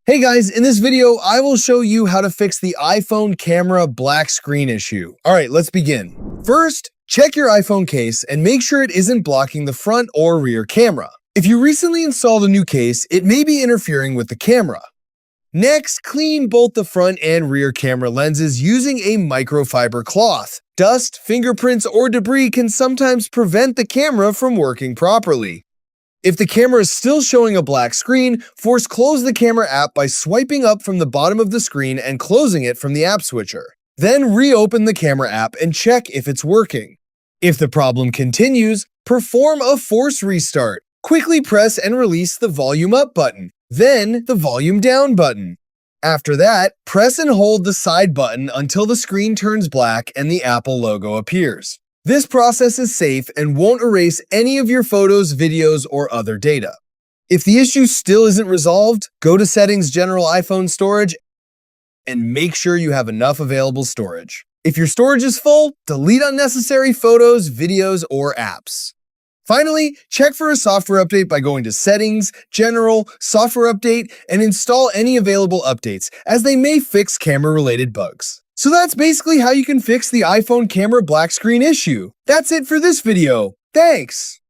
Hey guys, in this video, I will show you how to fix the iPhone camera black screen issue. All right, let's begin. First, check your iPhone case and make sure it isn't blocking the front or rear camera. If you recently installed a new case, it may be interfering with the camera. Next, clean both the front and rear camera lenses using a microfiber cloth. Dust, fingerprints, or debris can sometimes prevent the camera from working properly. If the camera is still showing a black screen, force close the camera app by swiping up from the bottom of the screen and closing it from the app switcher. Then reopen the camera app and check if it's working. If the problem continues, perform a force restart. Quickly press and release the volume up button, then the volume down button. After that, press and hold the side button until the screen turns black and the Apple logo appears. This process is safe and won't erase any of your photos, videos, or other data. If the issue still isn't resolved, go to Settings, General iPhone Storage, and make sure you have enough available storage. If your storage is full, delete unnecessary photos, videos, or apps. Finally, check for a software update by going to Settings, General, Software Update, and install any available updates, as they may fix camera-related bugs. So that's basically how you can fix the iPhone camera black screen issue. That's it for this video. Thanks!